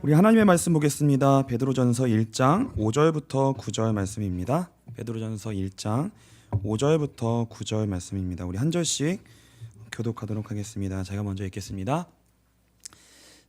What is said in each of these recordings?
우리 하나님의 말씀 보겠습니다. 베드로전서 1장 5절부터 9절 말씀입니다. 베드로전서 1장 5절부터 9절 말씀입니다. 우리 한 절씩 교독하도록 하겠습니다. 제가 먼저 읽겠습니다.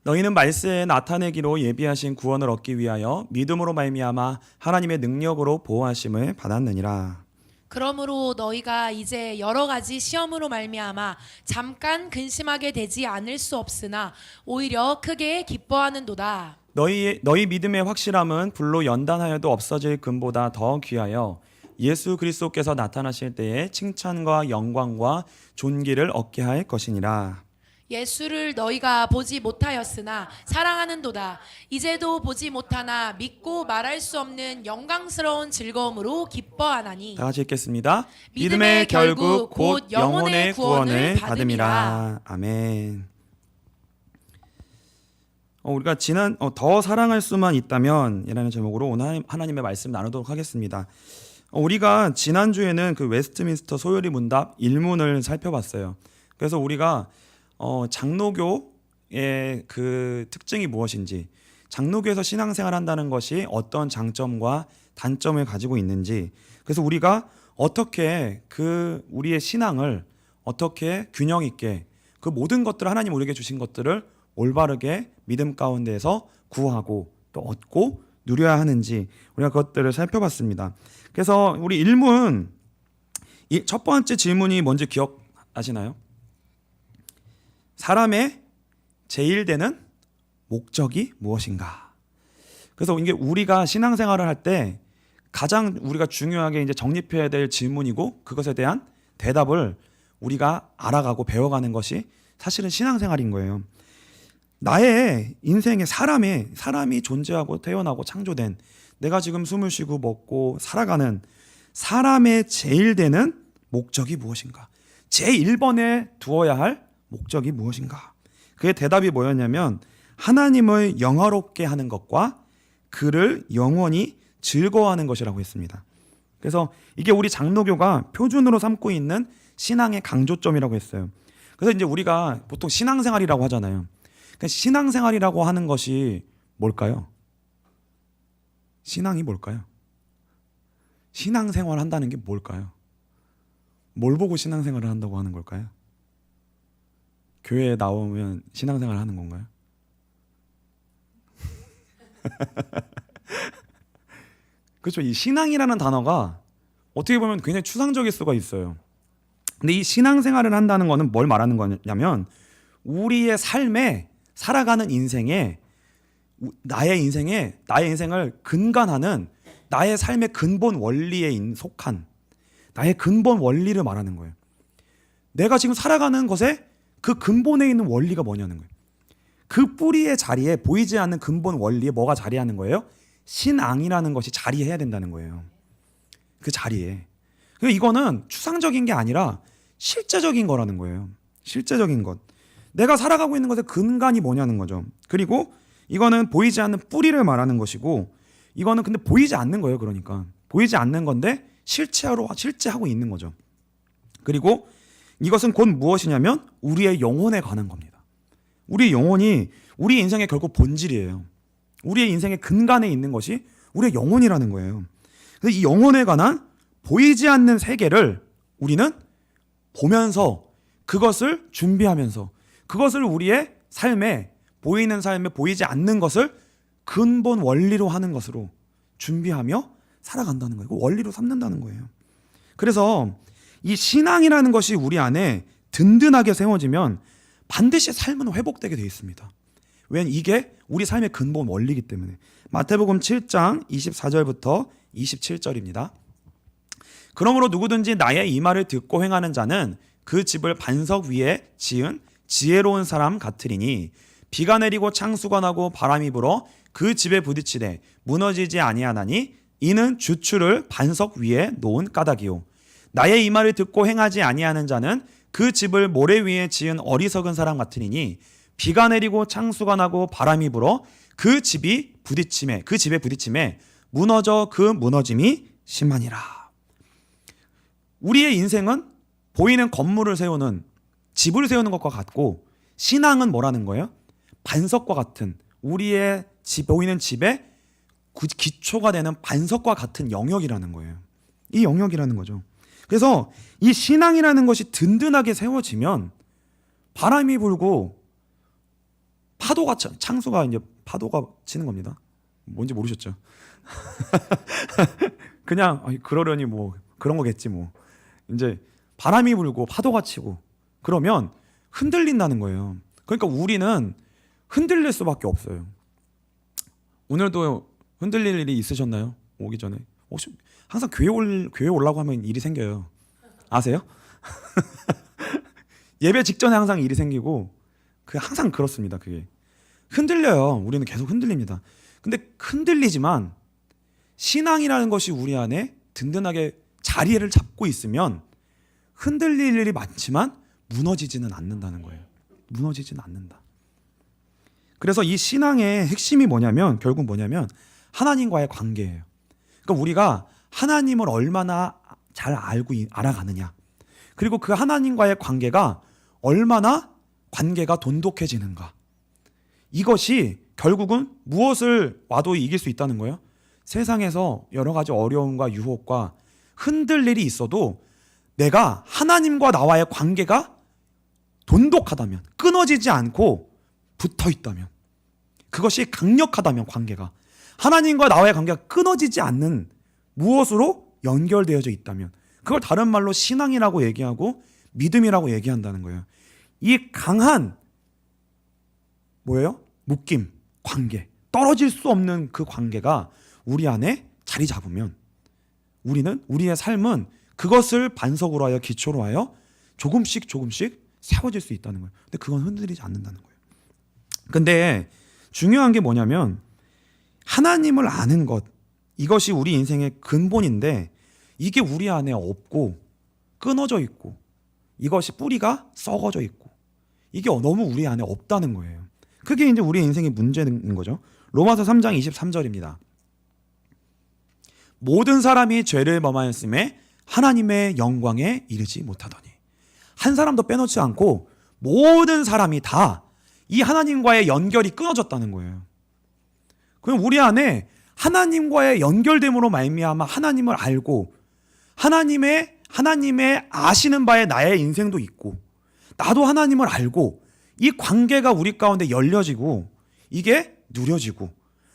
너희는 말세에 나타내기로 예비하신 구원을 얻기 위하여 믿음으로 말미암아 하나님의 능력으로 보호하심을 받았느니라. 그러므로 너희가 이제 여러 가지 시험으로 말미암아 잠깐 근심하게 되지 않을 수 없으나 오히려 크게 기뻐하는도다. 너희 믿음의 확실함은 불로 연단하여도 없어질 금보다 더 귀하여 예수 그리스도께서 나타나실 때에 칭찬과 영광과 존귀를 얻게 할 것이니라. 예수를 너희가 보지 못하였으나 사랑하는도다. 이제도 보지 못하나 믿고 말할 수 없는 영광스러운 즐거움으로 기뻐하나니. 다 같이 읽겠습니다. 믿음의 결국 곧 영혼의 구원을 받음이라. 아멘. 우리가 더 사랑할 수만 있다면 이라는 제목으로 오늘 하나님의 말씀 나누도록 하겠습니다. 우리가 지난주에는 그 웨스트민스터 소요리 문답 1문을 살펴봤어요. 그래서 우리가 장로교의 그 특징이 무엇인지, 장로교에서 신앙생활 한다는 것이 어떤 장점과 단점을 가지고 있는지, 그래서 우리가 어떻게 우리의 신앙을 어떻게 균형 있게 그 모든 것들을 하나님 우리에게 주신 것들을 올바르게 믿음 가운데에서 구하고 또 얻고 누려야 하는지 우리가 그것들을 살펴봤습니다. 그래서 우리 1문 첫 번째 질문이 뭔지 기억하시나요? 사람의 제일 되는 목적이 무엇인가? 그래서 이게 우리가 신앙생활을 할 때 가장 우리가 중요하게 이제 정립해야 될 질문이고, 그것에 대한 대답을 우리가 알아가고 배워가는 것이 사실은 신앙생활인 거예요. 나의 인생에 사람이 존재하고 태어나고 창조된, 내가 지금 숨을 쉬고 먹고 살아가는 사람의 제일 되는 목적이 무엇인가? 제1번에 두어야 할 목적이 무엇인가? 그의 대답이 뭐였냐면 하나님을 영화롭게 하는 것과 그를 영원히 즐거워하는 것이라고 했습니다. 그래서 이게 우리 장로교가 표준으로 삼고 있는 신앙의 강조점이라고 했어요. 그래서 이제 우리가 보통 신앙생활이라고 하잖아요. 그러니까 신앙생활이라고 하는 것이 뭘까요? 신앙이 뭘까요? 신앙생활 한다는 게 뭘까요? 뭘 보고 신앙생활을 한다고 하는 걸까요? 교회에 나오면 신앙생활 하는 건가요? 그렇죠. 이 신앙이라는 단어가 어떻게 보면 굉장히 추상적일 수가 있어요. 근데 이 신앙생활을 한다는 거는 뭘 말하는 거냐면 우리의 삶에 살아가는 인생에 나의 인생을 근간하는 나의 삶의 근본 원리에 속한 나의 근본 원리를 말하는 거예요. 내가 지금 살아가는 것에 그 근본에 있는 원리가 뭐냐는 거예요. 그 뿌리의 자리에 보이지 않는 근본 원리에 뭐가 자리하는 거예요? 신앙이라는 것이 자리해야 된다는 거예요. 그 자리에. 이거는 추상적인 게 아니라 실제적인 거라는 거예요. 실제적인 것. 내가 살아가고 있는 것의 근간이 뭐냐는 거죠. 그리고 이거는 보이지 않는 뿌리를 말하는 것이고, 이거는 근데 보이지 않는 거예요. 그러니까 보이지 않는 건데 실제하고 있는 거죠. 그리고 이것은 곧 무엇이냐면 우리의 영혼에 관한 겁니다. 우리의 영혼이 우리 인생의 결국 본질이에요. 우리의 인생의 근간에 있는 것이 우리의 영혼이라는 거예요. 그래서 이 영혼에 관한 보이지 않는 세계를 우리는 보면서 그것을 준비하면서 그것을 우리의 삶에 보이는 삶에 보이지 않는 것을 근본 원리로 하는 것으로 준비하며 살아간다는 거예요. 원리로 삼는다는 거예요. 그래서 이 신앙이라는 것이 우리 안에 든든하게 세워지면 반드시 삶은 회복되게 되어 있습니다. 왜냐하면 이게 우리 삶의 근본 원리이기 때문에. 마태복음 7장 24절부터 27절입니다. 그러므로 누구든지 나의 이 말을 듣고 행하는 자는 그 집을 반석 위에 지은 지혜로운 사람 같으리니 비가 내리고 창수가 나고 바람이 불어 그 집에 부딪히되 무너지지 아니하나니 이는 주추를 반석 위에 놓은 까닭이요. 나의 이 말을 듣고 행하지 아니하는 자는 그 집을 모래 위에 지은 어리석은 사람 같으니 비가 내리고 창수가 나고 바람이 불어 그 집에 부딪힘에 무너져 그 무너짐이 심하니라. 우리의 인생은 보이는 건물을 세우는 집을 세우는 것과 같고, 신앙은 뭐라는 거예요? 반석과 같은 우리의 보이는 집의 기초가 되는 반석과 같은 영역이라는 거예요. 이 영역이라는 거죠. 그래서 이 신앙이라는 것이 든든하게 세워지면 바람이 불고 파도가 창수가 이제 파도가 치는 겁니다. 뭔지 모르셨죠? 그냥 그러려니 뭐 그런 거겠지 뭐. 이제 바람이 불고 파도가 치고 그러면 흔들린다는 거예요. 그러니까 우리는 흔들릴 수밖에 없어요. 오늘도 흔들릴 일이 있으셨나요? 오기 전에 혹시 항상 교회 올라고 하면 일이 생겨요. 아세요? 예배 직전에 항상 일이 생기고 항상 그렇습니다. 그게 흔들려요. 우리는 계속 흔들립니다. 근데 흔들리지만 신앙이라는 것이 우리 안에 든든하게 자리를 잡고 있으면 흔들릴 일이 많지만 무너지지는 않는다는 거예요. 무너지지는 않는다. 그래서 이 신앙의 핵심이 뭐냐면 결국 뭐냐면 하나님과의 관계예요. 그러니까 우리가 하나님을 얼마나 잘 알아가느냐, 그리고 그 하나님과의 관계가 얼마나 관계가 돈독해지는가, 이것이 결국은 무엇을 와도 이길 수 있다는 거예요. 세상에서 여러 가지 어려움과 유혹과 흔들 일이 있어도 내가 하나님과 나와의 관계가 돈독하다면, 끊어지지 않고 붙어 있다면, 그것이 강력하다면, 관계가 하나님과 나와의 관계가 끊어지지 않는 무엇으로 연결되어져 있다면, 그걸 다른 말로 신앙이라고 얘기하고 믿음이라고 얘기한다는 거예요. 이 강한 뭐예요? 묶임, 관계, 떨어질 수 없는 그 관계가 우리 안에 자리 잡으면 우리의 삶은 그것을 반석으로 하여 기초로 하여 조금씩 세워질 수 있다는 거예요. 근데 그건 흔들리지 않는다는 거예요. 근데 중요한 게 뭐냐면 하나님을 아는 것, 이것이 우리 인생의 근본인데 이게 우리 안에 없고 끊어져 있고 이것이 뿌리가 썩어져 있고 이게 너무 우리 안에 없다는 거예요. 그게 이제 우리 인생의 문제인 거죠. 로마서 3장 23절입니다. 모든 사람이 죄를 범하였음에 하나님의 영광에 이르지 못하더니. 한 사람도 빼놓지 않고 모든 사람이 다 이 하나님과의 연결이 끊어졌다는 거예요. 그럼 우리 안에 하나님과의 연결됨으로 말미암아 하나님을 알고 하나님의 아시는 바에 나의 인생도 있고 나도 하나님을 알고 이 관계가 우리 가운데 열려지고 이게 누려지고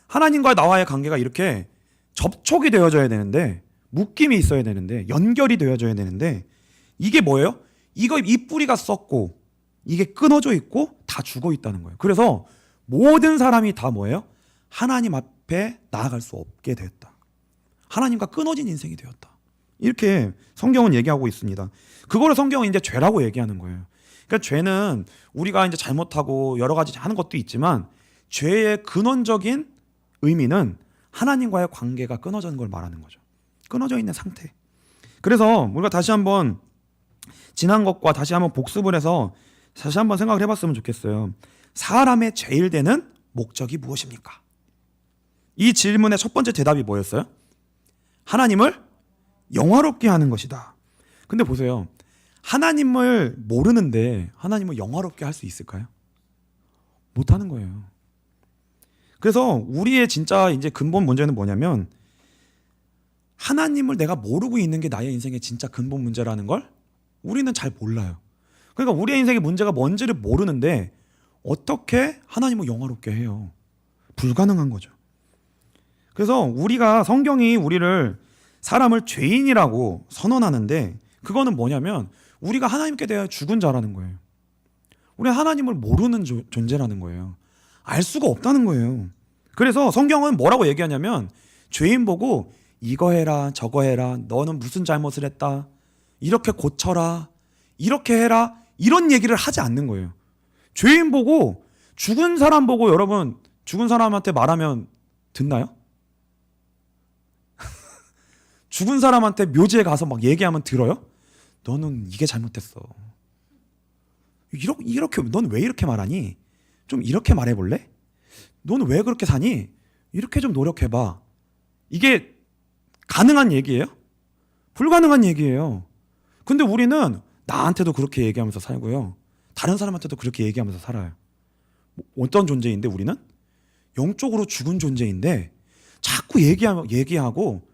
하나님과 나와의 관계가 이렇게 접촉이 되어져야 되는데, 묶임이 있어야 되는데, 연결이 되어져야 되는데, 이게 뭐예요? 이 뿌리가 썩고 이게 끊어져 있고 다 죽어 있다는 거예요. 그래서 모든 사람이 다 뭐예요? 하나님 앞에 나아갈 수 없게 되었다. 하나님과 끊어진 인생이 되었다. 이렇게 성경은 얘기하고 있습니다. 그거를 성경은 이제 죄라고 얘기하는 거예요. 그러니까 죄는 우리가 이제 잘못하고 여러 가지 하는 것도 있지만 죄의 근원적인 의미는 하나님과의 관계가 끊어진 걸 말하는 거죠. 끊어져 있는 상태. 그래서 우리가 다시 한번 지난 것과 다시 한번 복습을 해서 다시 한번 생각을 해봤으면 좋겠어요. 사람의 제일 되는 목적이 무엇입니까? 이 질문의 첫 번째 대답이 뭐였어요? 하나님을 영화롭게 하는 것이다. 근데 보세요. 하나님을 모르는데 하나님을 영화롭게 할 수 있을까요? 못하는 거예요. 그래서 우리의 진짜 이제 근본 문제는 뭐냐면 하나님을 내가 모르고 있는 게 나의 인생의 진짜 근본 문제라는 걸 우리는 잘 몰라요. 그러니까 우리의 인생의 문제가 뭔지를 모르는데 어떻게 하나님을 영화롭게 해요? 불가능한 거죠. 그래서 우리가 성경이 우리를 사람을 죄인이라고 선언하는데 그거는 뭐냐면 우리가 하나님께 대해 죽은 자라는 거예요. 우리는 하나님을 모르는 존재라는 거예요. 알 수가 없다는 거예요. 그래서 성경은 뭐라고 얘기하냐면 죄인 보고 이거 해라 저거 해라, 너는 무슨 잘못을 했다, 이렇게 고쳐라, 이렇게 해라, 이런 얘기를 하지 않는 거예요. 죄인 보고, 죽은 사람 보고, 여러분 죽은 사람한테 말하면 듣나요? 죽은 사람한테 묘지에 가서 막 얘기하면 들어요? 너는 이게 잘못했어. 이렇게 넌 왜 이렇게 말하니? 좀 이렇게 말해볼래? 너는 왜 그렇게 사니? 이렇게 좀 노력해봐. 이게 가능한 얘기예요? 불가능한 얘기예요. 근데 우리는 나한테도 그렇게 얘기하면서 살고요, 다른 사람한테도 그렇게 얘기하면서 살아요. 어떤 존재인데 우리는? 영적으로 죽은 존재인데 자꾸 얘기하고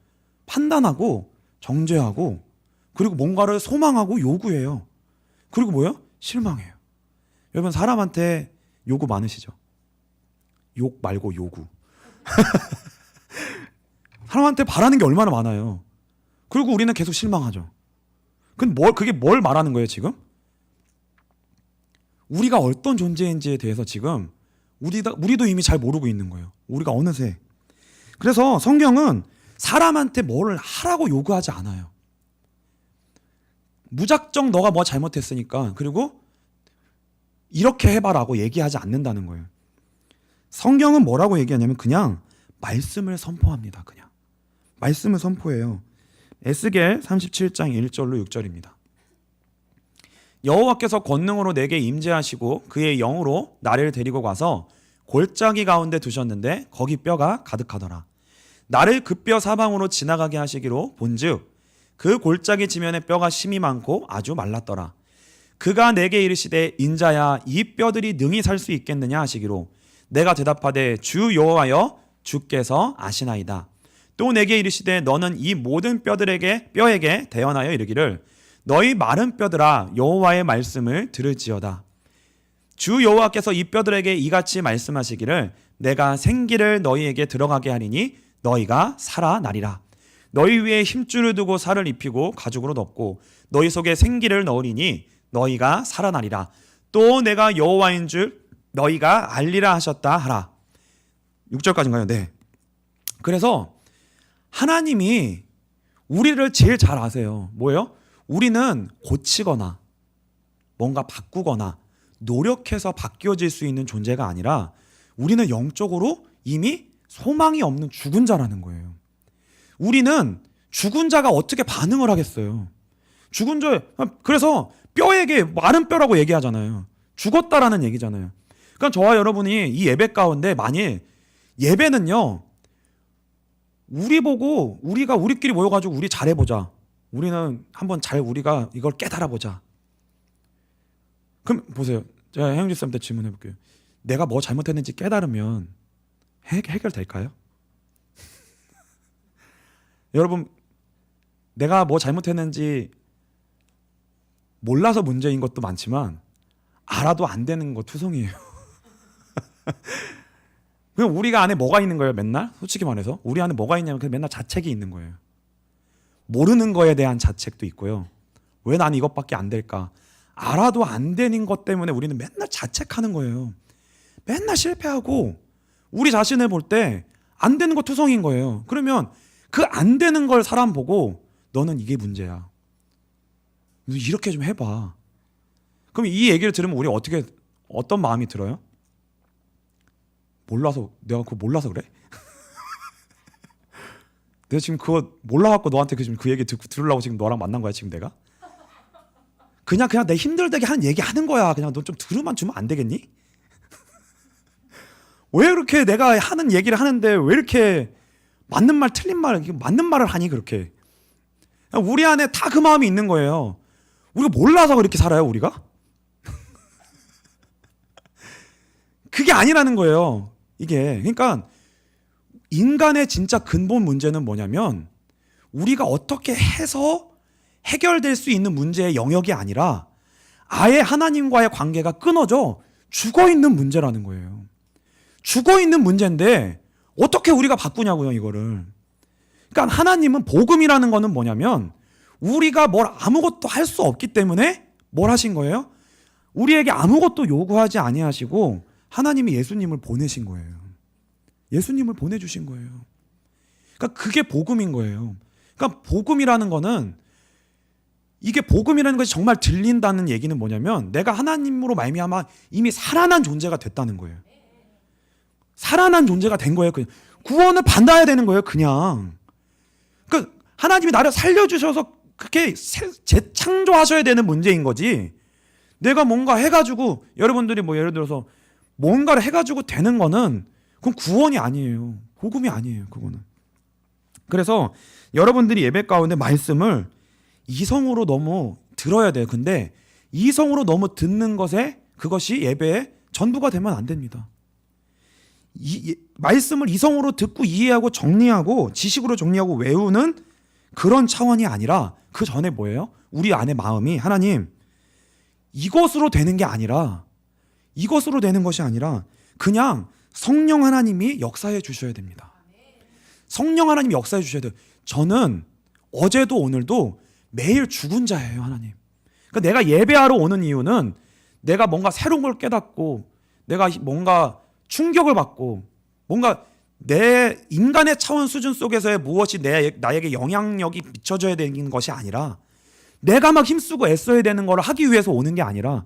판단하고 정죄하고 그리고 뭔가를 소망하고 요구해요. 그리고 뭐요? 실망해요. 여러분 사람한테 요구 많으시죠? 욕 말고 요구. 사람한테 바라는 게 얼마나 많아요. 그리고 우리는 계속 실망하죠. 그게 뭘 말하는 거예요 지금? 우리가 어떤 존재인지에 대해서 지금 우리도 이미 잘 모르고 있는 거예요. 우리가 어느새. 그래서 성경은 사람한테 뭘 하라고 요구하지 않아요. 무작정 너가 뭐 잘못했으니까 그리고 이렇게 해봐라고 얘기하지 않는다는 거예요. 성경은 뭐라고 얘기하냐면 그냥 말씀을 선포합니다. 그냥 말씀을 선포해요. 에스겔 37장 1절로 6절입니다. 여호와께서 권능으로 내게 임재하시고 그의 영으로 나를 데리고 가서 골짜기 가운데 두셨는데 거기 뼈가 가득하더라. 나를 그 뼈 사방으로 지나가게 하시기로 본즉 그 골짜기 지면에 뼈가 심이 많고 아주 말랐더라. 그가 내게 이르시되 인자야 이 뼈들이 능히 살 수 있겠느냐 하시기로 내가 대답하되 주 여호와여 주께서 아시나이다. 또 내게 이르시되 너는 이 모든 뼈에게 대언하여 이르기를 너희 마른 뼈들아 여호와의 말씀을 들을지어다. 주 여호와께서 이 뼈들에게 이같이 말씀하시기를 내가 생기를 너희에게 들어가게 하리니 너희가 살아나리라. 너희 위에 힘줄을 두고 살을 입히고 가죽으로 덮고 너희 속에 생기를 넣으리니 너희가 살아나리라. 또 내가 여호와인 줄 너희가 알리라 하셨다 하라. 6절까지인가요? 네. 그래서 하나님이 우리를 제일 잘 아세요. 뭐예요? 우리는 고치거나 뭔가 바꾸거나 노력해서 바뀌어질 수 있는 존재가 아니라 우리는 영적으로 이미 소망이 없는 죽은 자라는 거예요. 우리는 죽은 자가 어떻게 반응을 하겠어요? 죽은 자, 그래서 뼈에게 마른 뼈라고 얘기하잖아요. 죽었다라는 얘기잖아요. 그러니까 저와 여러분이 이 예배 가운데 만일 예배는요, 우리가 우리끼리 모여가지고 우리 잘해보자. 우리는 한번 우리가 이걸 깨달아보자. 그럼 보세요. 제가 행주 쌤한테 질문해볼게요. 내가 뭐 잘못했는지 깨달으면 해결될까요? 여러분, 내가 뭐 잘못했는지 몰라서 문제인 것도 많지만 알아도 안 되는 거 투성이에요. 그럼 우리가 안에 뭐가 있는 거예요? 맨날? 솔직히 말해서 우리 안에 뭐가 있냐면 그냥 맨날 자책이 있는 거예요. 모르는 거에 대한 자책도 있고요. 왜 나는 이것밖에 안 될까? 알아도 안 되는 것 때문에 우리는 맨날 자책하는 거예요. 맨날 실패하고 우리 자신을 볼 때 안 되는 거 투성인 거예요. 그러면 그 안 되는 걸 사람 보고 너는 이게 문제야. 너 이렇게 좀 해봐. 그럼 이 얘기를 들으면 우리 어떤 마음이 들어요? 내가 그거 몰라서 그래? 내가 지금 그거 몰라갖고 너한테 지금 그 얘기 들으려고 지금 너랑 만난 거야 지금 내가? 그냥 내 힘들게 하는 얘기 하는 거야. 그냥 너 좀 들으면 주면 안 되겠니? 왜 그렇게 내가 하는 얘기를 하는데 왜 이렇게 맞는 말 틀린 말 맞는 말을 하니 그렇게? 우리 안에 다 그 마음이 있는 거예요. 우리가 몰라서 그렇게 살아요 우리가? 그게 아니라는 거예요. 이게 그러니까 인간의 진짜 근본 문제는 뭐냐면 우리가 어떻게 해서 해결될 수 있는 문제의 영역이 아니라 아예 하나님과의 관계가 끊어져 죽어 있는 문제라는 거예요. 죽어 있는 문제인데 어떻게 우리가 바꾸냐고요, 이거를. 그러니까 하나님은 복음이라는 거는 뭐냐면 우리가 뭘 아무것도 할 수 없기 때문에 뭘 하신 거예요? 우리에게 아무것도 요구하지 아니하시고 하나님이 예수님을 보내신 거예요. 예수님을 보내주신 거예요. 그러니까 그게 복음인 거예요. 그러니까 복음이라는 거는 이게 복음이라는 것이 정말 들린다는 얘기는 뭐냐면 내가 하나님으로 말미암아 이미 살아난 존재가 됐다는 거예요. 살아난 존재가 된 거예요. 그냥 구원을 받아야 되는 거예요. 그냥. 그러니까 하나님이 나를 살려주셔서 그렇게 재창조하셔야 되는 문제인 거지. 내가 뭔가 해가지고 여러분들이 뭐 예를 들어서 뭔가를 해가지고 되는 거는 그건 구원이 아니에요. 복음이 아니에요. 그거는. 그래서 여러분들이 예배 가운데 말씀을 이성으로 너무 들어야 돼요. 근데 이성으로 너무 듣는 것에 그것이 예배의 전부가 되면 안 됩니다. 말씀을 이성으로 듣고 이해하고 정리하고 지식으로 정리하고 외우는 그런 차원이 아니라 그 전에 뭐예요? 우리 안에 마음이 하나님 이것으로 되는 게 아니라 이것으로 되는 것이 아니라 그냥 성령 하나님이 역사해 주셔야 됩니다. 성령 하나님이 역사해 주셔야 돼요. 저는 어제도 오늘도 매일 죽은 자예요, 하나님. 그러니까 내가 예배하러 오는 이유는 내가 뭔가 새로운 걸 깨닫고 내가 뭔가 충격을 받고 뭔가 내 인간의 차원 수준 속에서의 무엇이 나에게 영향력이 미쳐져야 되는 것이 아니라 내가 막 힘쓰고 애써야 되는 걸 하기 위해서 오는 게 아니라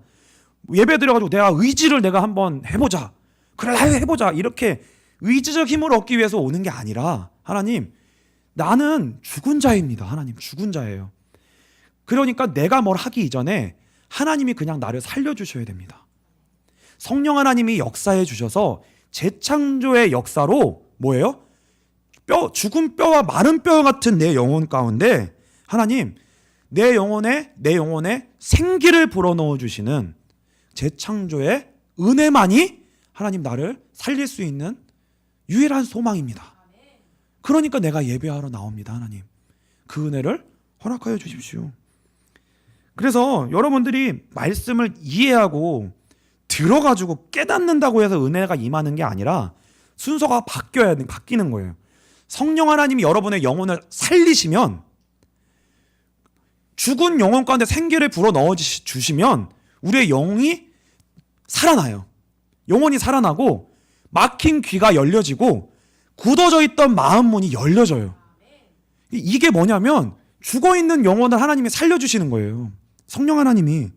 예배 드려가지고 내가 의지를 내가 한번 해보자. 그래 해보자. 이렇게 의지적 힘을 얻기 위해서 오는 게 아니라 하나님 나는 죽은 자입니다. 하나님 죽은 자예요. 그러니까 내가 뭘 하기 이전에 하나님이 그냥 나를 살려주셔야 됩니다. 성령 하나님이 역사해 주셔서 재창조의 역사로 뭐예요? 죽은 뼈와 마른 뼈 같은 내 영혼 가운데 하나님 내 영혼에 생기를 불어넣어 주시는 재창조의 은혜만이 하나님 나를 살릴 수 있는 유일한 소망입니다. 그러니까 내가 예배하러 나옵니다. 하나님 그 은혜를 허락하여 주십시오. 그래서 여러분들이 말씀을 이해하고 들어가지고 깨닫는다고 해서 은혜가 임하는 게 아니라 순서가 바뀌는 거예요. 성령 하나님이 여러분의 영혼을 살리시면 죽은 영혼 가운데 생기를 불어넣어 주시면 우리의 영이 살아나요. 영혼이 살아나고 막힌 귀가 열려지고 굳어져 있던 마음 문이 열려져요. 이게 뭐냐면 죽어있는 영혼을 하나님이 살려주시는 거예요. 성령 하나님이.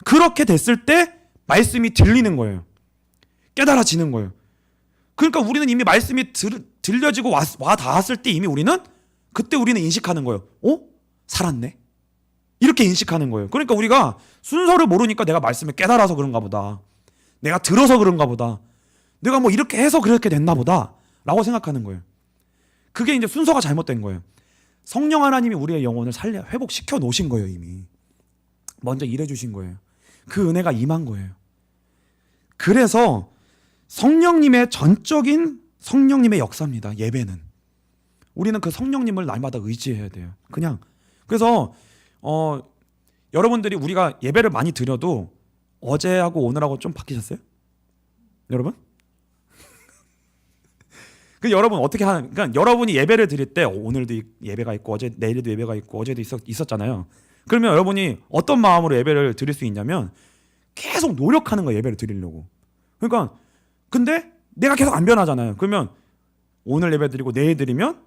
그렇게 됐을 때 말씀이 들리는 거예요. 깨달아지는 거예요. 그러니까 우리는 이미 말씀이 들려지고 와 닿았을 때 이미 그때 우리는 인식하는 거예요. 살았네? 이렇게 인식하는 거예요. 그러니까 우리가 순서를 모르니까 내가 말씀을 깨달아서 그런가 보다. 내가 들어서 그런가 보다. 내가 뭐 이렇게 해서 그렇게 됐나 보다. 라고 생각하는 거예요. 그게 이제 순서가 잘못된 거예요. 성령 하나님이 우리의 영혼을 회복시켜 놓으신 거예요, 이미. 먼저 일해 주신 거예요. 그 은혜가 임한 거예요. 그래서 성령님의 전적인 성령님의 역사입니다. 예배는. 우리는 그 성령님을 날마다 의지해야 돼요. 그냥. 그래서 여러분들이 우리가 예배를 많이 드려도 어제하고 오늘하고 좀 바뀌셨어요? 여러분? 그 여러분 어떻게 그러니까 여러분이 예배를 드릴 때 오늘도 예배가 있고 내일도 예배가 있고 어제도 있었잖아요. 그러면 여러분이 어떤 마음으로 예배를 드릴 수 있냐면 계속 노력하는 거예요. 예배를 드리려고. 그러니까 근데 내가 계속 안 변하잖아요. 그러면 오늘 예배 드리고 내일 드리면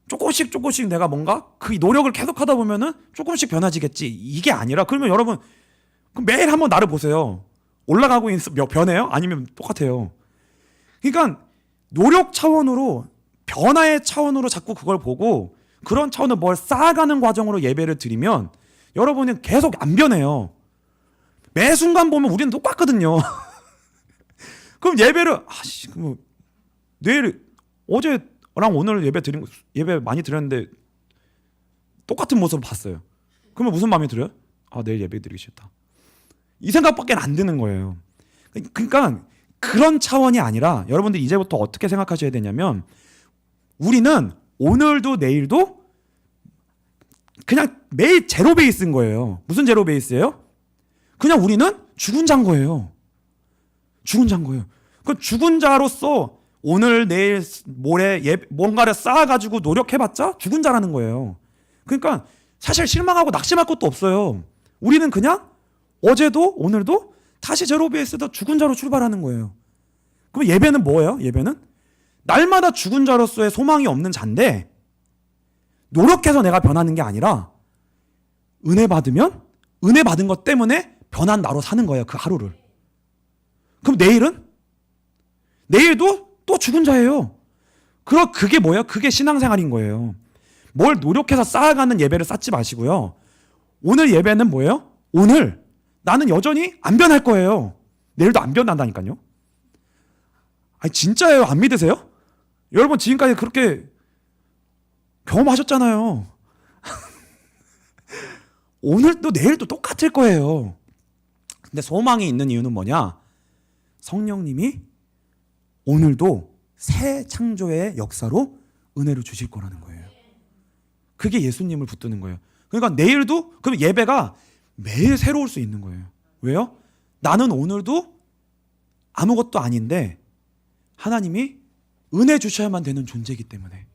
조금씩 내가 뭔가 그 노력을 계속 하다 보면은 조금씩 변화지겠지. 이게 아니라 그러면 여러분 매일 한번 나를 보세요. 올라가고 변해요? 아니면 똑같아요. 그러니까 노력 차원으로 변화의 차원으로 자꾸 그걸 보고 그런 차원으로 뭘 쌓아가는 과정으로 예배를 드리면 여러분은 계속 안 변해요. 매 순간 보면 우리는 똑같거든요. 그럼 예배를 내일 어제랑 오늘 예배 많이 드렸는데 똑같은 모습을 봤어요. 그러면 무슨 마음이 들어요? 내일 예배 드리기 싫다. 이 생각밖에 안 드는 거예요. 그러니까 그런 차원이 아니라 여러분들 이제부터 어떻게 생각하셔야 되냐면 우리는 오늘도 내일도 그냥 매일 제로 베이스인 거예요. 무슨 제로 베이스예요? 그냥 우리는 죽은 자인 거예요. 죽은 자인 거예요. 그 죽은 자로서 오늘 내일 모레 뭔가를 쌓아가지고 노력해봤자 죽은 자라는 거예요. 그러니까 사실 실망하고 낙심할 것도 없어요. 우리는 그냥 어제도 오늘도 다시 제로 베이스에서 죽은 자로 출발하는 거예요. 그럼 예배는 뭐예요? 예배는 날마다 죽은 자로서의 소망이 없는 자인데 노력해서 내가 변하는 게 아니라 은혜 받은 것 때문에 변한 나로 사는 거예요. 그 하루를. 그럼 내일도 또 죽은 자예요. 그럼 그게 뭐예요? 그게 신앙생활인 거예요. 뭘 노력해서 쌓아가는 예배를 쌓지 마시고요. 오늘 예배는 뭐예요? 오늘 나는 여전히 안 변할 거예요. 내일도 안 변한다니까요. 진짜예요. 안 믿으세요? 여러분 지금까지 그렇게 경험하셨잖아요. 오늘도 내일도 똑같을 거예요. 근데 소망이 있는 이유는 뭐냐? 성령님이 오늘도 새 창조의 역사로 은혜를 주실 거라는 거예요. 그게 예수님을 붙드는 거예요. 그러니까 내일도 그럼 예배가 매일 새로울 수 있는 거예요. 왜요? 나는 오늘도 아무것도 아닌데 하나님이 은혜 주셔야만 되는 존재이기 때문에.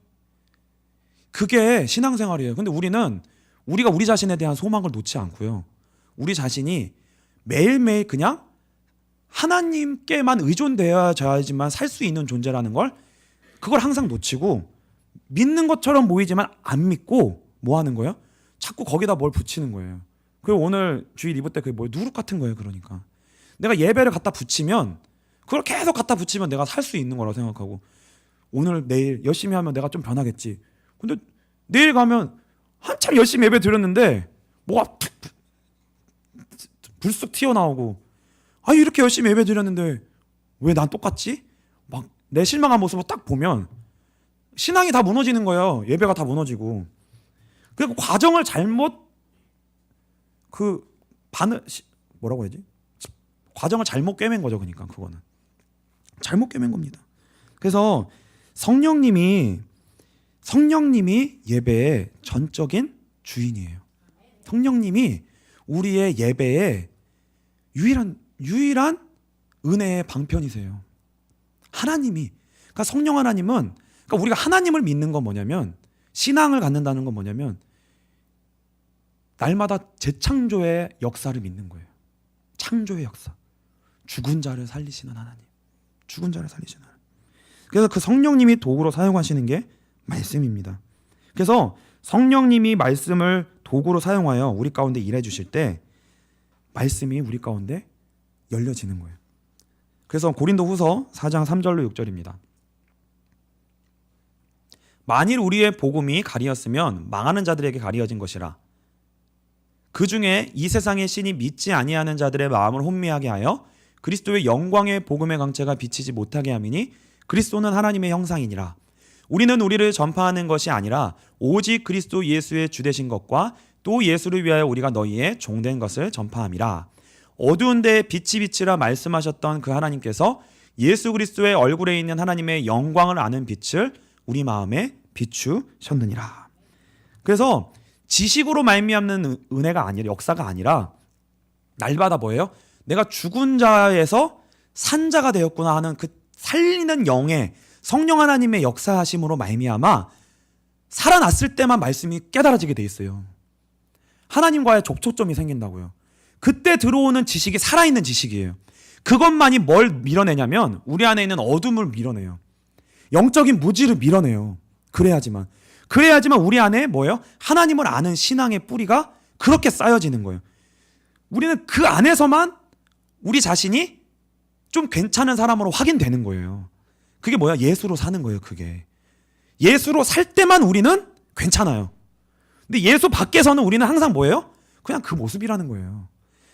그게 신앙생활이에요. 근데 우리가 우리 자신에 대한 소망을 놓지 않고요. 우리 자신이 매일매일 그냥 하나님께만 의존되어야지만 살 수 있는 존재라는 걸, 그걸 항상 놓치고 믿는 것처럼 보이지만 안 믿고 뭐 하는 거예요? 자꾸 거기다 뭘 붙이는 거예요. 그리고 오늘 주일 이브 때 그게 뭐예요? 누룩 같은 거예요. 그러니까 내가 예배를 갖다 붙이면, 그걸 계속 갖다 붙이면 내가 살 수 있는 거라고 생각하고, 오늘 내일 열심히 하면 내가 좀 변하겠지. 근데 내일 가면 한참 열심히 예배 드렸는데 뭐가 불쑥 튀어나오고, 아 이렇게 열심히 예배 드렸는데 왜 난 똑같지? 막 내 실망한 모습을 딱 보면 신앙이 다 무너지는 거예요. 예배가 다 무너지고. 그리고 과정을 잘못 뭐라고 해야지? 과정을 잘못 꿰맨 거죠. 그러니까 그거는 잘못 꿰맨 겁니다. 그래서 성령님이 예배의 전적인 주인이에요. 성령님이 우리의 예배의 유일한 은혜의 방편이세요. 하나님이, 그러니까 성령 하나님은, 그러니까 우리가 하나님을 믿는 건 뭐냐면, 신앙을 갖는다는 건 뭐냐면 날마다 재창조의 역사를 믿는 거예요. 창조의 역사. 죽은 자를 살리시는 하나님. 죽은 자를 살리시는 하나님. 그래서 그 성령님이 도구로 사용하시는 게 말씀입니다. 그래서 성령님이 말씀을 도구로 사용하여 우리 가운데 일해 주실 때 말씀이 우리 가운데 열려지는 거예요. 그래서 고린도후서 4장 3절로 6절입니다. 만일 우리의 복음이 가리었으면 망하는 자들에게 가리어진 것이라. 그 중에 이 세상의 신이 믿지 아니하는 자들의 마음을 혼미하게 하여 그리스도의 영광의 복음의 강체가 비치지 못하게 함이니 그리스도는 하나님의 형상이니라. 우리는 우리를 전파하는 것이 아니라 오직 그리스도 예수의 주되신 것과 또 예수를 위하여 우리가 너희의 종된 것을 전파함이라. 어두운 데에 빛이 비치라 말씀하셨던 그 하나님께서 예수 그리스도의 얼굴에 있는 하나님의 영광을 아는 빛을 우리 마음에 비추셨느니라. 그래서 지식으로 말미암는 은혜가 아니라, 역사가 아니라 날마다 뭐예요? 내가 죽은 자에서 산 자가 되었구나 하는 그 살리는 영의 성령 하나님의 역사하심으로 말미암아 살아났을 때만 말씀이 깨달아지게 돼 있어요. 하나님과의 접촉점이 생긴다고요. 그때 들어오는 지식이 살아있는 지식이에요. 그것만이 뭘 밀어내냐면 우리 안에 있는 어둠을 밀어내요. 영적인 무지를 밀어내요. 그래야지만 우리 안에 뭐예요? 하나님을 아는 신앙의 뿌리가 그렇게 쌓여지는 거예요. 우리는 그 안에서만 우리 자신이 좀 괜찮은 사람으로 확인되는 거예요. 그게 뭐야? 예수로 사는 거예요. 그게 예수로 살 때만 우리는 괜찮아요. 근데 예수 밖에서는 우리는 항상 뭐예요? 그냥 그 모습이라는 거예요.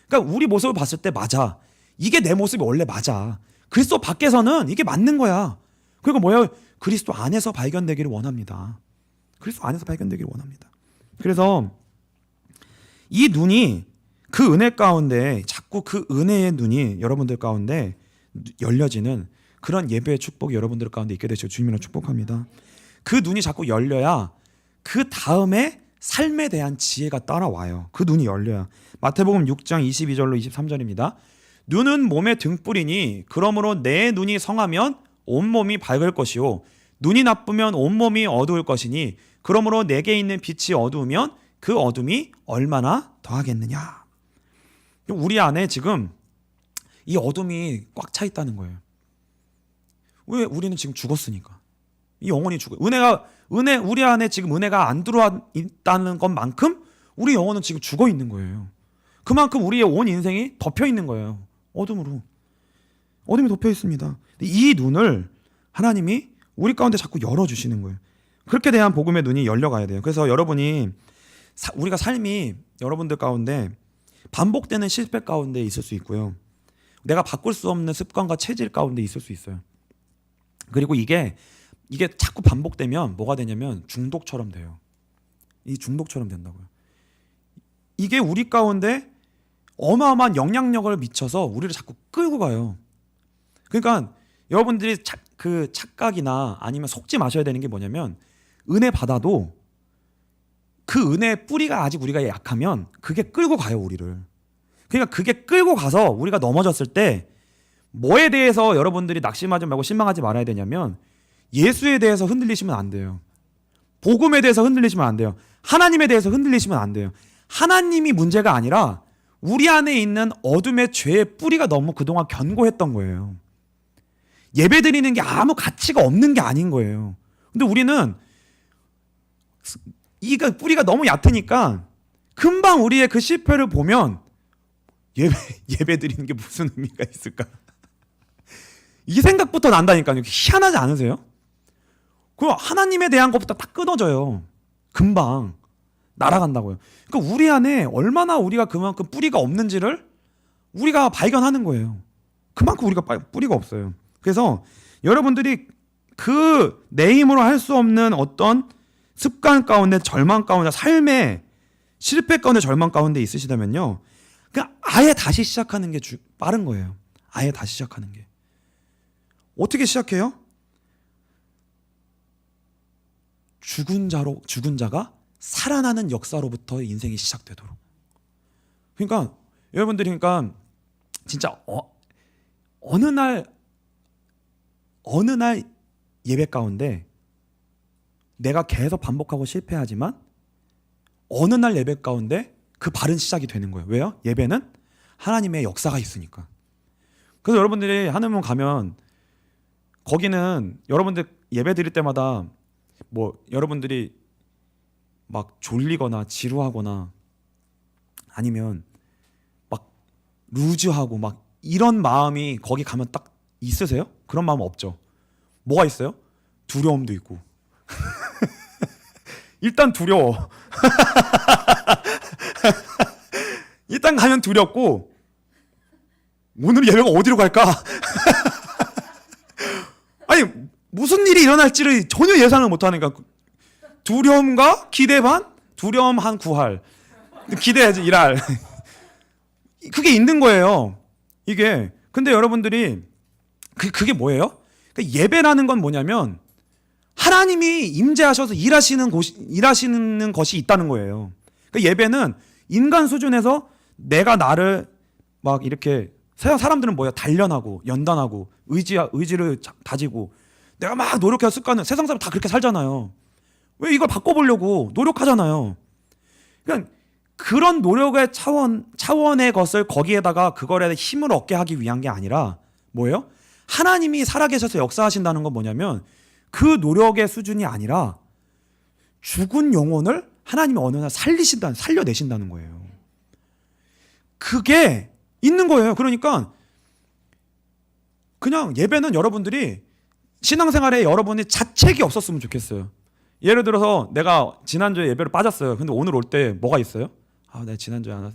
그러니까 우리 모습을 봤을 때 맞아. 이게 내 모습이 원래 맞아. 그리스도 밖에서는 이게 맞는 거야. 그리고 뭐예요? 그리스도 안에서 발견되기를 원합니다. 그리스도 안에서 발견되기를 원합니다. 그래서 이 눈이, 그 은혜 가운데 자꾸 그 은혜의 눈이 여러분들 가운데 열려지는 그런 예배의 축복이 여러분들 가운데 있게 되시고 주님으로 축복합니다. 그 눈이 자꾸 열려야 그 다음에 삶에 대한 지혜가 따라와요. 그 눈이 열려야. 마태복음 6장 22절로 23절입니다. 눈은 몸의 등불이니 그러므로 내 눈이 성하면 온몸이 밝을 것이요 눈이 나쁘면 온몸이 어두울 것이니 그러므로 내게 있는 빛이 어두우면 그 어둠이 얼마나 더하겠느냐. 우리 안에 지금 이 어둠이 꽉 차 있다는 거예요. 왜? 우리는 지금 죽었으니까. 이 영혼이 죽어요. 우리 안에 지금 은혜가 안 들어와 있다는 것만큼 우리 영혼은 지금 죽어 있는 거예요. 그만큼 우리의 온 인생이 덮여 있는 거예요. 어둠으로. 어둠이 덮여 있습니다. 이 눈을 하나님이 우리 가운데 자꾸 열어주시는 거예요. 그렇게 대한 복음의 눈이 열려가야 돼요. 그래서 여러분이 우리가 삶이 여러분들 가운데 반복되는 실패 가운데 있을 수 있고요. 내가 바꿀 수 없는 습관과 체질 가운데 있을 수 있어요. 그리고 이게 자꾸 반복되면 뭐가 되냐면 중독처럼 돼요. 이 중독처럼 된다고요. 이게 우리 가운데 어마어마한 영향력을 미쳐서 우리를 자꾸 끌고 가요. 그러니까 여러분들이 그 착각이나 아니면 속지 마셔야 되는 게 뭐냐면 은혜 받아도 그 은혜의 뿌리가 아직 우리가 약하면 그게 끌고 가요 우리를. 그러니까 그게 끌고 가서 우리가 넘어졌을 때 뭐에 대해서 여러분들이 낙심하지 말고 실망하지 말아야 되냐면 예수에 대해서 흔들리시면 안 돼요. 복음에 대해서 흔들리시면 안 돼요. 하나님에 대해서 흔들리시면 안 돼요. 하나님이 문제가 아니라 우리 안에 있는 어둠의 죄의 뿌리가 너무 그동안 견고했던 거예요. 예배 드리는 게 아무 가치가 없는 게 아닌 거예요. 근데 우리는 이 뿌리가 너무 얕으니까 금방 우리의 그 실패를 보면 예배 드리는 게 무슨 의미가 있을까? 이 생각부터 난다니까요. 희한하지 않으세요? 그 하나님에 대한 것부터 딱 끊어져요. 금방 날아간다고요. 그러니까 우리 안에 얼마나 우리가 그만큼 뿌리가 없는지를 우리가 발견하는 거예요. 그만큼 우리가 뿌리가 없어요. 그래서 여러분들이 그 내 힘으로 할 수 없는 어떤 습관 가운데, 절망 가운데, 삶의 실패 가운데, 절망 가운데 있으시다면요, 그냥 아예 다시 시작하는 게 빠른 거예요. 아예 다시 시작하는 게. 어떻게 시작해요? 죽은 자가 살아나는 역사로부터 인생이 시작되도록. 그러니까 여러분들이 그러니까 진짜 어느 날 예배 가운데 내가 계속 반복하고 실패하지만 어느 날 예배 가운데 그 바른 시작이 되는 거예요. 왜요? 예배는 하나님의 역사가 있으니까. 그래서 여러분들이 하늘문 가면 거기는 여러분들 예배 드릴 때마다 뭐 여러분들이 막 졸리거나 지루하거나 아니면 막 루즈하고 막 이런 마음이 거기 가면 딱 있으세요? 그런 마음 없죠. 뭐가 있어요? 두려움도 있고. 일단 두려워. 일단 가면 두렵고 오늘 예배가 어디로 갈까? 아니 무슨 일이 일어날지를 전혀 예상을 못하니까 두려움과 기대 반? 두려움 한 9할 기대해야지 1할. 그게 있는 거예요 이게. 근데 여러분들이 그게 뭐예요? 그러니까 예배라는 건 뭐냐면 하나님이 임재하셔서 일하시는 것이 있다는 거예요. 그러니까 예배는 인간 수준에서 내가 나를 막 이렇게, 세상 사람들은 뭐야, 단련하고 연단하고 의지를 다지고 내가 막 노력해서 습관을, 세상 사람 다 그렇게 살잖아요. 왜 이걸 바꿔보려고 노력하잖아요. 그러니까 그런 노력의 차원의 것을 거기에다가 그거에 힘을 얻게 하기 위한 게 아니라 뭐예요? 하나님이 살아계셔서 역사하신다는 건 뭐냐면 그 노력의 수준이 아니라 죽은 영혼을 하나님이 어느 날 살려내신다는 거예요. 그게 있는 거예요. 그러니까 그냥 예배는 여러분들이 신앙생활에 여러분이 자책이 없었으면 좋겠어요. 예를 들어서 내가 지난주에 예배를 빠졌어요. 근데 오늘 올 때 뭐가 있어요? 내가 지난주에 안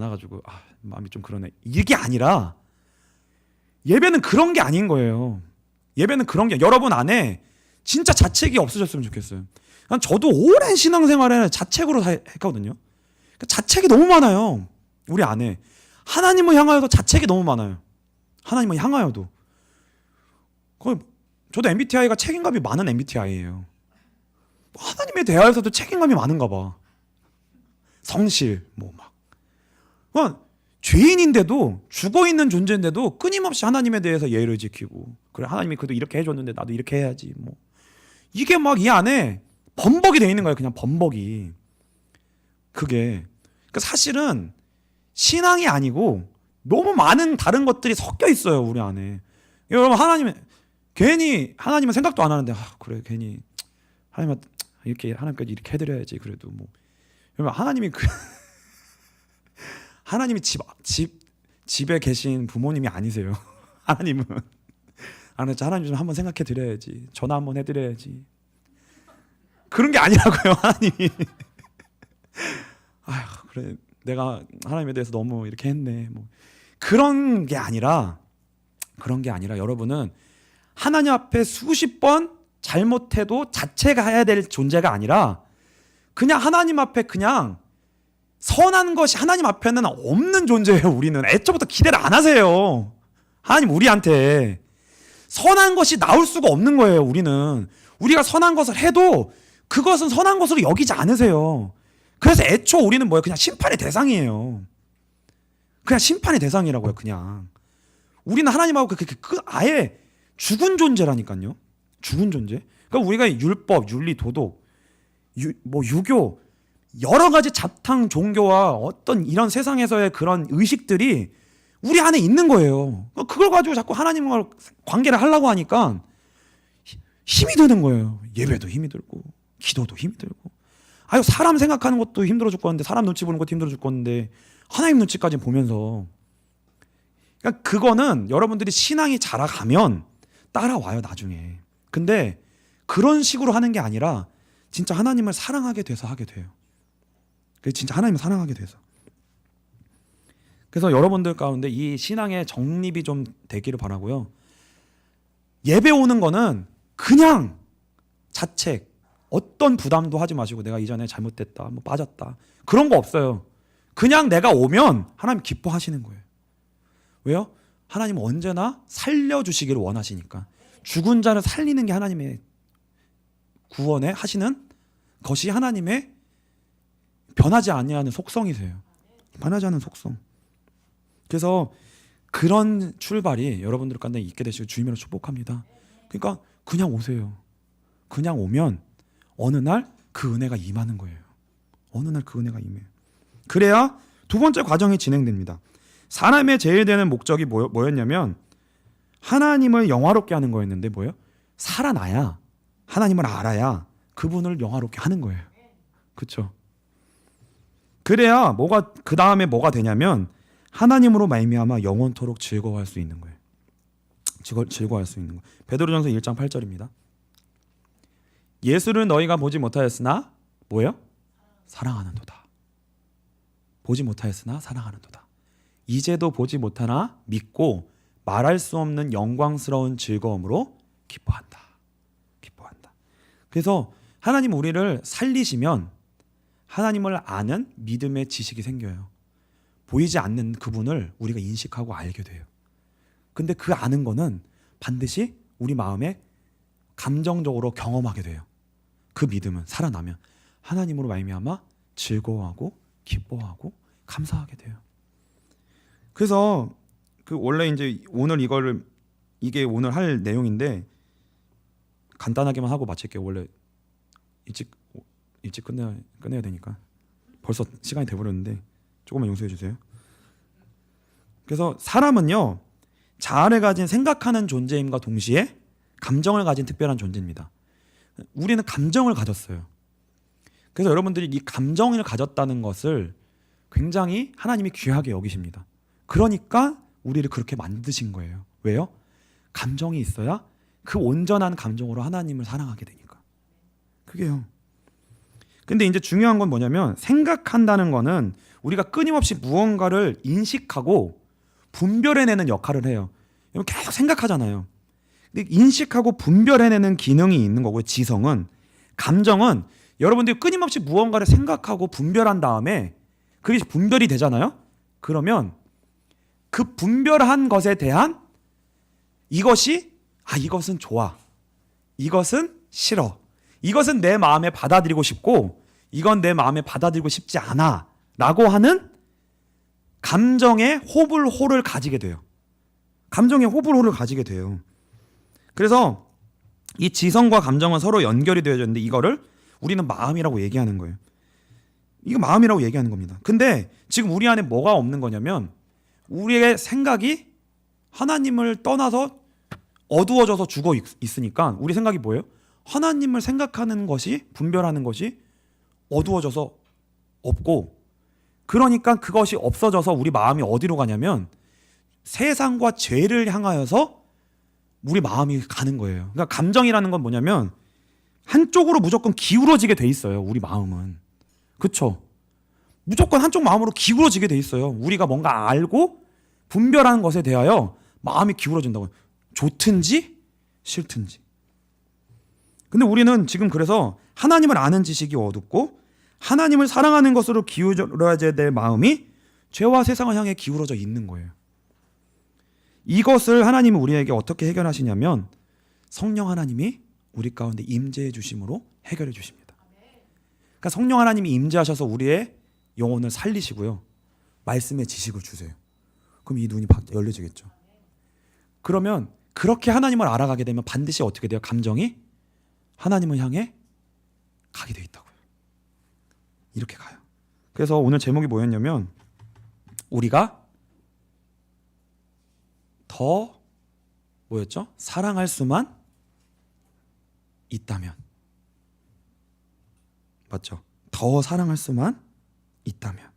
와가지고 마음이 좀 그러네. 이게 아니라 예배는 그런 게 아닌 거예요. 예배는 그런 게 여러분 안에 진짜 자책이 없으셨으면 좋겠어요. 저도 오랜 신앙생활에 자책으로 했거든요. 자책이 너무 많아요. 우리 안에. 하나님을 향하여도 자책이 너무 많아요. 하나님을 향하여도. 저도 MBTI가 책임감이 많은 MBTI예요. 하나님에 대하여서도 책임감이 많은가 봐. 성실 죄인인데도, 죽어있는 존재인데도 끊임없이 하나님에 대해서 예를 지키고, 그래 하나님이 그래도 이렇게 해줬는데 나도 이렇게 해야지 이게 막 이 안에 범벅이 돼 있는 거예요. 그냥 범벅이. 그게 그러니까 사실은 신앙이 아니고 너무 많은 다른 것들이 섞여 있어요 우리 안에. 여러분 괜히 하나님은 생각도 안 하는데 그래 괜히 하나님까지 이렇게 해드려야지 그래도 여러분 하나님이 집에 계신 부모님이 아니세요. 하나님은 하나님 좀 한번 생각해 드려야지, 전화 한번 해드려야지, 그런 게 아니라고요. 하나님이 그래 내가 하나님에 대해서 너무 이렇게 했네 그런 게 아니라 여러분은 하나님 앞에 수십 번 잘못해도 자책해야 될 존재가 아니라 그냥 하나님 앞에 그냥 선한 것이 하나님 앞에는 없는 존재예요. 우리는 애초부터 기대를 안 하세요. 하나님 우리한테 선한 것이 나올 수가 없는 거예요. 우리가 선한 것을 해도 그것은 선한 것으로 여기지 않으세요. 그래서 애초 우리는 뭐예요? 그냥 심판의 대상이에요. 그냥 심판의 대상이라고요. 그냥 우리는 하나님하고 아예 죽은 존재라니까요. 죽은 존재. 그러니까 우리가 율법, 윤리, 도덕, 유교 여러 가지 잡탕 종교와 어떤 이런 세상에서의 그런 의식들이 우리 안에 있는 거예요. 그걸 가지고 자꾸 하나님과 관계를 하려고 하니까 힘이 드는 거예요. 예배도 힘이 들고 기도도 힘이 들고. 아유, 사람 생각하는 것도 힘들어 죽겠는데, 사람 눈치 보는 것도 힘들어 죽겠는데 하나님 눈치까지 보면서. 그러니까 그거는 여러분들이 신앙이 자라가면 따라와요, 나중에. 근데 그런 식으로 하는 게 아니라 진짜 하나님을 사랑하게 돼서 하게 돼요. 진짜 하나님을 사랑하게 돼서. 그래서 여러분들 가운데 이 신앙의 정립이 좀 되기를 바라고요. 예배 오는 거는 그냥 자책, 어떤 부담도 하지 마시고 내가 이전에 잘못됐다, 뭐 빠졌다, 그런 거 없어요. 그냥 내가 오면 하나님 기뻐하시는 거예요. 왜요? 하나님은 언제나 살려주시기를 원하시니까. 죽은 자를 살리는 게 하나님의 구원에 하시는 것이 하나님의 변하지 아니하는 속성이세요. 변하지 않는 속성. 그래서 그런 출발이 여러분들 가운데 있게 되시고 주님으로 축복합니다. 그러니까 그냥 오세요. 그냥 오면 어느 날 그 은혜가 임하는 거예요. 어느 날 그 은혜가 임해요. 그래야 두 번째 과정이 진행됩니다. 사람의 제일 되는 목적이 뭐였냐면 하나님을 영화롭게 하는 거였는데 뭐예요? 살아나야, 하나님을 알아야 그분을 영화롭게 하는 거예요. 그렇죠? 그래야 그 다음에 뭐가 되냐면 하나님으로 말미암아 영원토록 즐거워할 수 있는 거예요. 즐거워할 수 있는 거. 베드로전서 1장 8절입니다. 예수를 너희가 보지 못하였으나 뭐예요? 사랑하는도다. 보지 못하였으나 사랑하는도다. 이제도 보지 못하나 믿고 말할 수 없는 영광스러운 즐거움으로 기뻐한다. 기뻐한다. 그래서 하나님 우리를 살리시면 하나님을 아는 믿음의 지식이 생겨요. 보이지 않는 그분을 우리가 인식하고 알게 돼요. 근데 그 아는 거는 반드시 우리 마음에 감정적으로 경험하게 돼요. 그 믿음은 살아나면 하나님으로 말미암아 즐거워하고 기뻐하고 감사하게 돼요. 그래서 원래 이제 이게 오늘 할 내용인데 간단하게만 하고 마칠게요. 원래 일찍 끝내야 되니까 벌써 시간이 돼버렸는데 조금만 용서해 주세요. 그래서 사람은요, 자아를 가진 생각하는 존재임과 동시에 감정을 가진 특별한 존재입니다. 우리는 감정을 가졌어요. 그래서 여러분들이 이 감정을 가졌다는 것을 굉장히 하나님이 귀하게 여기십니다. 그러니까 우리를 그렇게 만드신 거예요. 왜요? 감정이 있어야 그 온전한 감정으로 하나님을 사랑하게 되니까. 그게요. 근데 이제 중요한 건 뭐냐면 생각한다는 거는 우리가 끊임없이 무언가를 인식하고 분별해내는 역할을 해요. 계속 생각하잖아요. 근데 인식하고 분별해내는 기능이 있는 거고요. 지성은. 감정은 여러분들이 끊임없이 무언가를 생각하고 분별한 다음에 그게 분별이 되잖아요. 그러면 그 분별한 것에 대한 이것은 좋아, 이것은 싫어, 이것은 내 마음에 받아들이고 싶고 이건 내 마음에 받아들이고 싶지 않아 라고 하는 감정의 호불호를 가지게 돼요. 감정의 호불호를 가지게 돼요. 그래서 이 지성과 감정은 서로 연결이 되어져 있는데 이거를 우리는 마음이라고 얘기하는 거예요. 이거 마음이라고 얘기하는 겁니다. 근데 지금 우리 안에 뭐가 없는 거냐면 우리의 생각이 하나님을 떠나서 어두워져서 죽어 있으니까 우리 생각이 뭐예요? 하나님을 생각하는 것이, 분별하는 것이 어두워져서 없고, 그러니까 그것이 없어져서 우리 마음이 어디로 가냐면 세상과 죄를 향하여서 우리 마음이 가는 거예요. 그러니까 감정이라는 건 뭐냐면 한쪽으로 무조건 기울어지게 돼 있어요. 우리 마음은. 그렇죠? 무조건 한쪽 마음으로 기울어지게 돼 있어요. 우리가 뭔가 알고 분별하는 것에 대하여 마음이 기울어진다고요. 좋든지 싫든지. 근데 우리는 지금 그래서 하나님을 아는 지식이 어둡고 하나님을 사랑하는 것으로 기울어져야 될 마음이 죄와 세상을 향해 기울어져 있는 거예요. 이것을 하나님은 우리에게 어떻게 해결하시냐면 성령 하나님이 우리 가운데 임재해 주심으로 해결해 주십니다. 그러니까 성령 하나님이 임재하셔서 우리의 영혼을 살리시고요. 말씀의 지식을 주세요. 그럼 이 눈이 열려지겠죠. 그러면 그렇게 하나님을 알아가게 되면 반드시 어떻게 돼요? 감정이 하나님을 향해 가게 돼 있다고요. 이렇게 가요. 그래서 오늘 제목이 뭐였냐면 우리가 더 뭐였죠? 사랑할 수만 있다면. 맞죠? 더 사랑할 수만 있다면.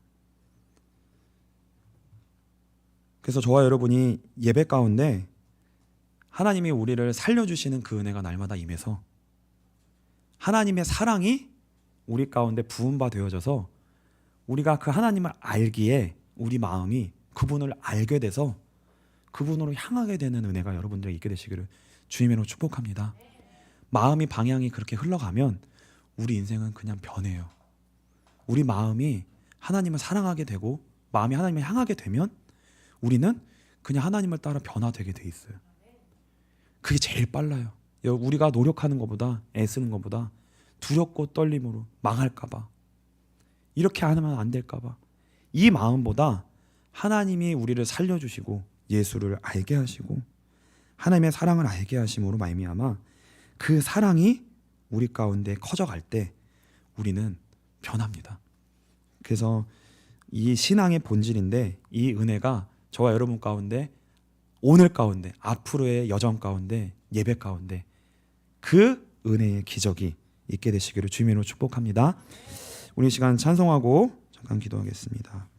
그래서 저와 여러분이 예배 가운데 하나님이 우리를 살려주시는 그 은혜가 날마다 임해서 하나님의 사랑이 우리 가운데 부음바 되어져서 우리가 그 하나님을 알기에 우리 마음이 그분을 알게 돼서 그분으로 향하게 되는 은혜가 여러분들에게 있게 되시기를 주님으로 축복합니다. 마음이 방향이 그렇게 흘러가면 우리 인생은 그냥 변해요. 우리 마음이 하나님을 사랑하게 되고 마음이 하나님을 향하게 되면 우리는 그냥 하나님을 따라 변화되게 돼 있어요. 그게 제일 빨라요. 우리가 노력하는 것보다 애쓰는 것보다 두렵고 떨림으로 망할까 봐 이렇게 하면 안 될까 봐 이 마음보다 하나님이 우리를 살려주시고 예수를 알게 하시고 하나님의 사랑을 알게 하심으로 말미암아 그 사랑이 우리 가운데 커져갈 때 우리는 변합니다. 그래서 이 신앙의 본질인데 이 은혜가 저와 여러분 가운데 오늘 가운데 앞으로의 여정 가운데 예배 가운데 그 은혜의 기적이 있게 되시기를 주님으로 축복합니다. 우리 시간 찬송하고 잠깐 기도하겠습니다.